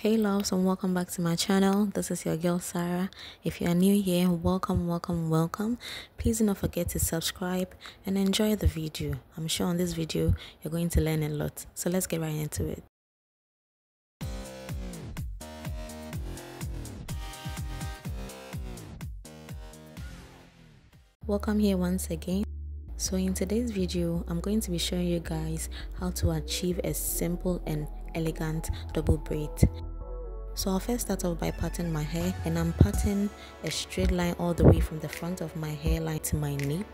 Hey loves, and welcome back to my channel. This is your girl Sarah. If you are new here, welcome. Please do not forget to subscribe and enjoy the video. I'm sure on this video you're going to learn a lot, so let's get right into it. Welcome here once again. So in today's video, I'm going to be showing you guys how to achieve a simple and elegant double braid. So I'll first start off by parting my hair, and I'm parting a straight line all the way from the front of my hairline to my nape.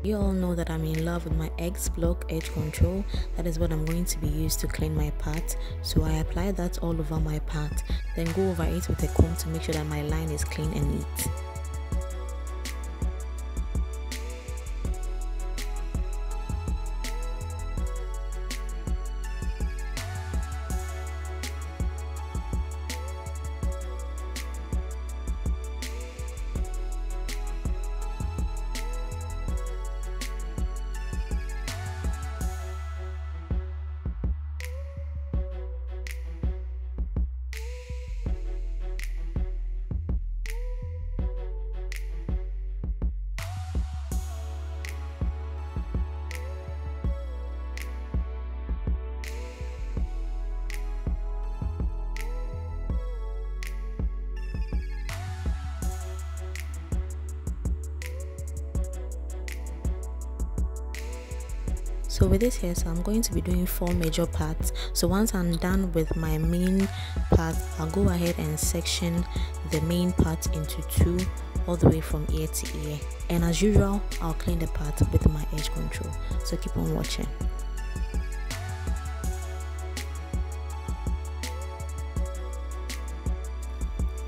You all know that I'm in love with my XBlock edge control. That is what I'm going to be used to clean my part. So I apply that all over my part, then go over it with a comb to make sure that my line is clean and neat. So with this hair, I'm going to be doing 4 major parts. So once I'm done with my main part, I'll go ahead and section the main part into 2 all the way from ear to ear. And as usual, I'll clean the part with my edge control. So keep on watching.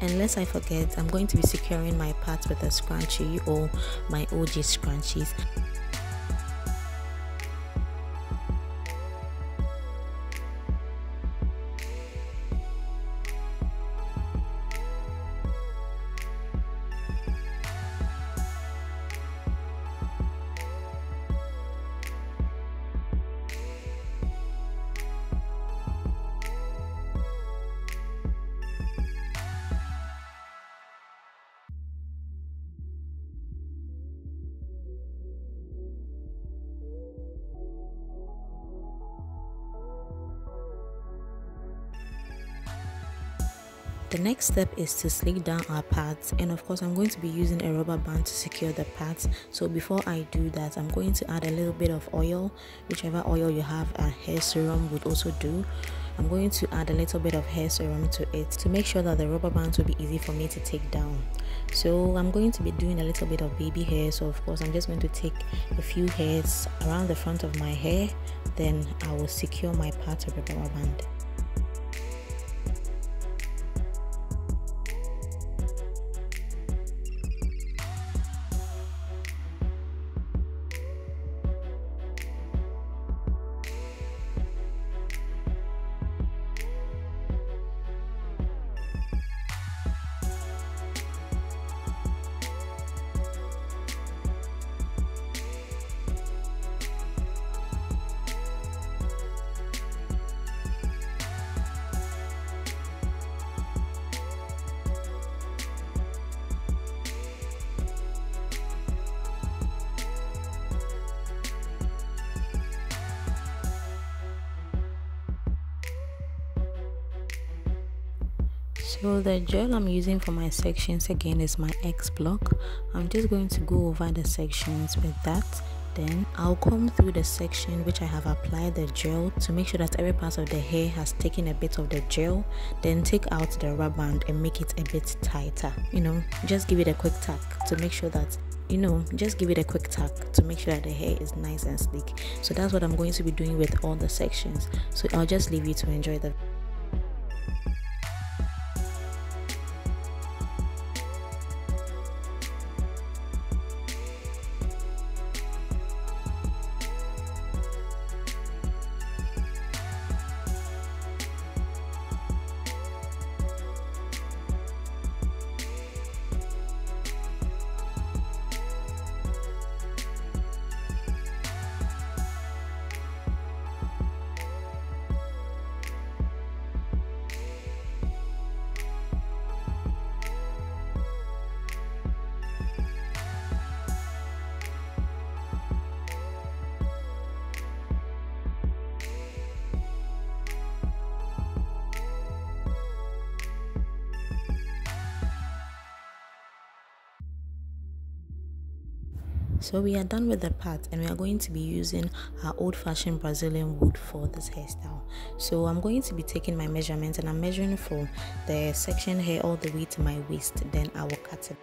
And lest I forget, I'm going to be securing my part with a scrunchie or my OG scrunchies. The next step is to slick down our parts, and of course I'm going to be using a rubber band to secure the parts. So before I do that, I'm going to add a little bit of oil, whichever oil you have. A hair serum would also do. I'm going to add a little bit of hair serum to it to make sure that the rubber bands will be easy for me to take down. So I'm going to be doing a little bit of baby hair, so of course I'm just going to take a few hairs around the front of my hair, then I will secure my part with a rubber band. So the gel I'm using for my sections again is my XBlock. I'm just going to go over the sections with that, Then I'll comb through the section which I have applied the gel to make sure that every part of the hair has taken a bit of the gel. Then take out the rubber band and make it a bit tighter. Just give it a quick tap to make sure that just give it a quick tap to make sure that the hair is nice and sleek. So that's what I'm going to be doing with all the sections. So I'll just leave you to enjoy the So we are done with the part, and we are going to be using our old-fashioned Brazilian wood for this hairstyle. So I'm going to be taking my measurements, and I'm measuring from the section hair all the way to my waist. Then I will cut it.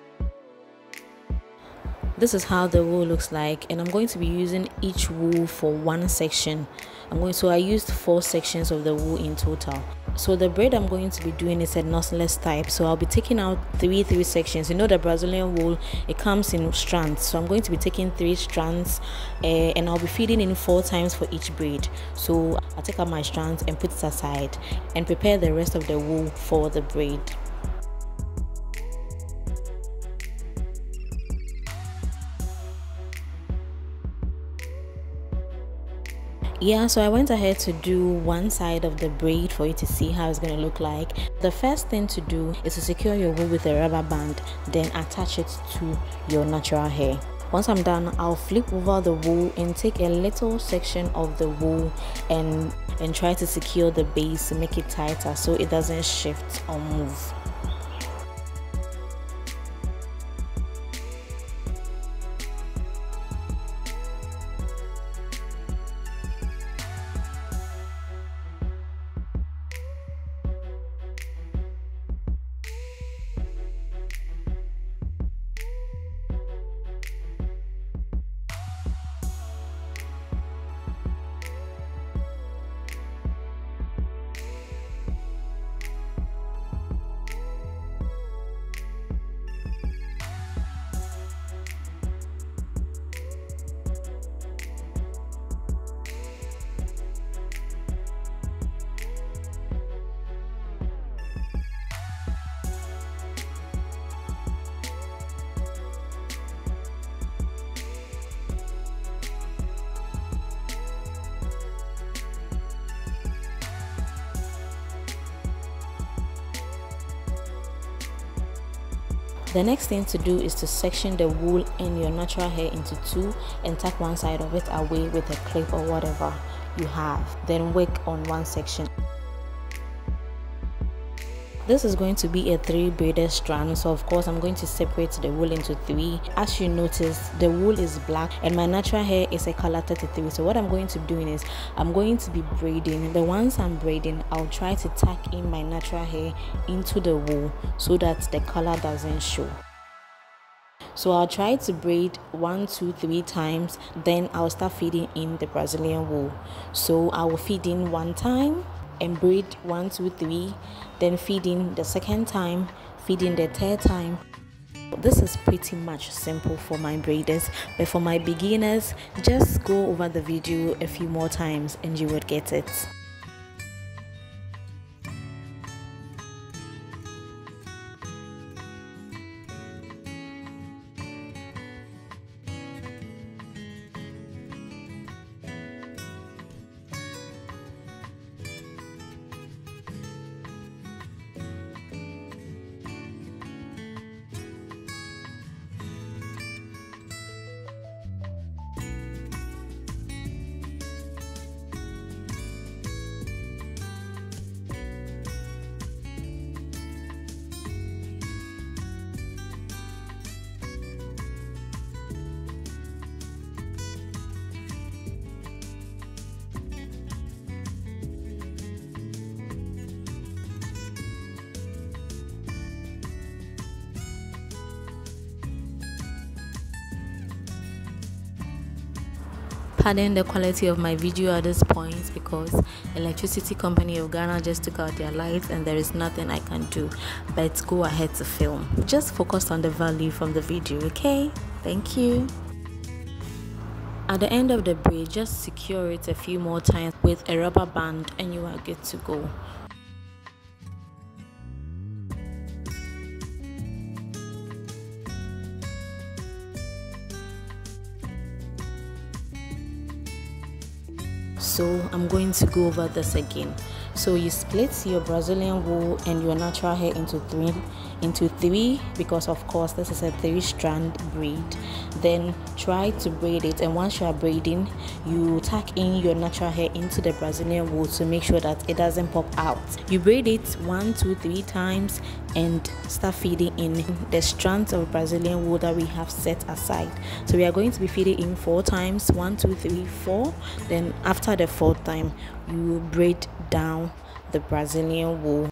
This is how the wool looks like, and I'm going to be using each wool for one section. So I used 4 sections of the wool in total. So the braid I'm going to be doing is a knotsless type, so I'll be taking out three sections. The Brazilian wool, it comes in strands, so I'm going to be taking 3 strands and I'll be feeding in 4 times for each braid. So I'll take out my strands and put it aside and prepare the rest of the wool for the braid. Yeah, so I went ahead to do one side of the braid for you to see how it's going to look like. The first thing to do is to secure your wool with a rubber band, then attach it to your natural hair. Once I'm done, I'll flip over the wool and take a little section of the wool and try to secure the base to make it tighter so it doesn't shift or move. The next thing to do is to section the wool and your natural hair into 2 and tuck one side of it away with a clip or whatever you have. Then work on one section. This is going to be a 3 braided strand, so of course I'm going to separate the wool into 3. As you notice, the wool is black and my natural hair is a color 33. So what I'm going to be doing is I'm going to be braiding. The ones I'm braiding, I'll try to tuck in my natural hair into the wool so that the color doesn't show. So I'll try to braid 1, 2, 3 times, then I'll start feeding in the Brazilian wool. So I will feed in 1 time and braid 1, 2, 3, then feed in the second time, feed in the third time. This is pretty much simple for my braiders, but for my beginners, just go over the video a few more times and you would get it. Pardon the quality of my video at this point because Electricity Company of Ghana just took out their lights and there is nothing I can do but go ahead to film. Just focus on the value from the video, okay? Thank you. At the end of the braid, just secure it a few more times with a rubber band and you are good to go. So I'm going to go over this again. So you split your Brazilian wool and your natural hair into three because of course this is a 3-strand braid. Then try to braid it, and once you are braiding, you tuck in your natural hair into the Brazilian wool to make sure that it doesn't pop out. You braid it 1, 2, 3 times and start feeding in the strands of Brazilian wool that we have set aside. So we are going to be feeding in 4 times, 1, 2, 3, 4. Then after the 4th time, you braid down the Brazilian wool.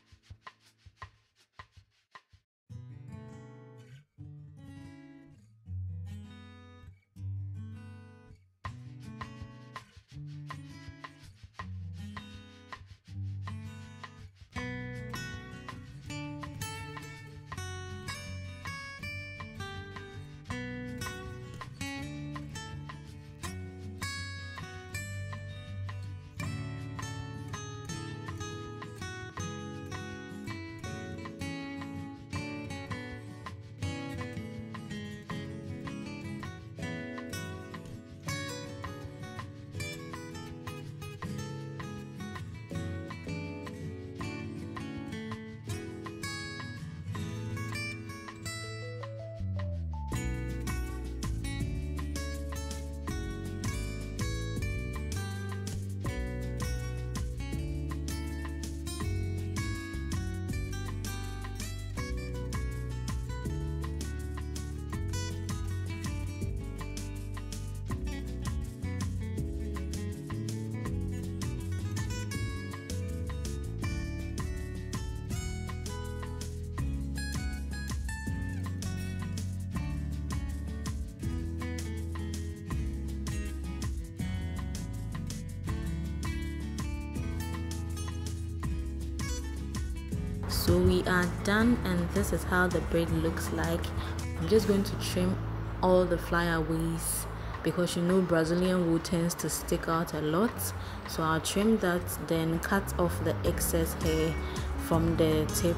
So we are done, and this is how the braid looks like. I'm just going to trim all the flyaways because you know Brazilian wool tends to stick out a lot. So I'll trim that, then cut off the excess hair from the tip.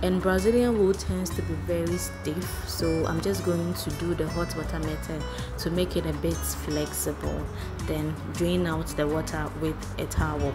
And Brazilian wool tends to be very stiff, so I'm just going to do the hot water method to make it a bit flexible. Then drain out the water with a towel.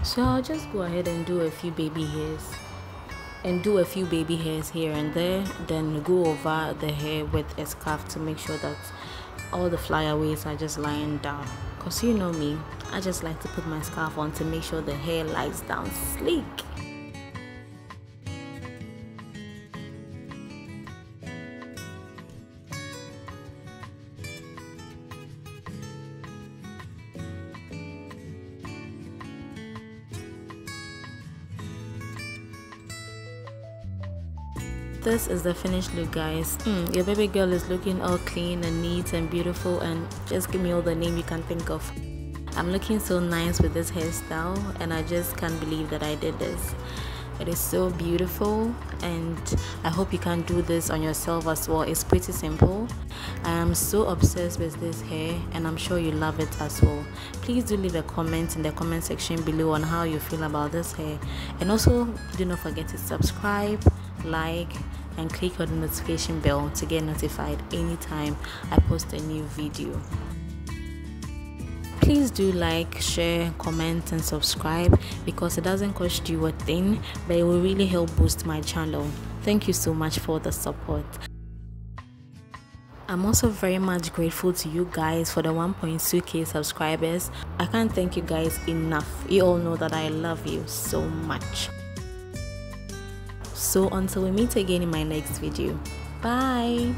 So I'll just go ahead and do a few baby hairs here and there, then go over the hair with a scarf to make sure that all the flyaways are just lying down, because you know me, I just like to put my scarf on to make sure the hair lies down sleek. This is the finished look, guys. Your baby girl is looking all clean and neat and beautiful, and just give me all the name you can think of. I'm looking so nice with this hairstyle, and I just can't believe that I did this. It is so beautiful, and I hope you can do this on yourself as well. It's pretty simple. I am so obsessed with this hair, and I'm sure you love it as well. Please do leave a comment in the comment section below on how you feel about this hair, and also do not forget to subscribe, like, and click on the notification bell to get notified anytime I post a new video. Please do like, share, comment and subscribe, because it doesn't cost you a thing, but it will really help boost my channel. Thank you so much for the support. I'm also very much grateful to you guys for the 1.2k subscribers. I can't thank you guys enough. You all know that I love you so much. So until we meet again in my next video, bye.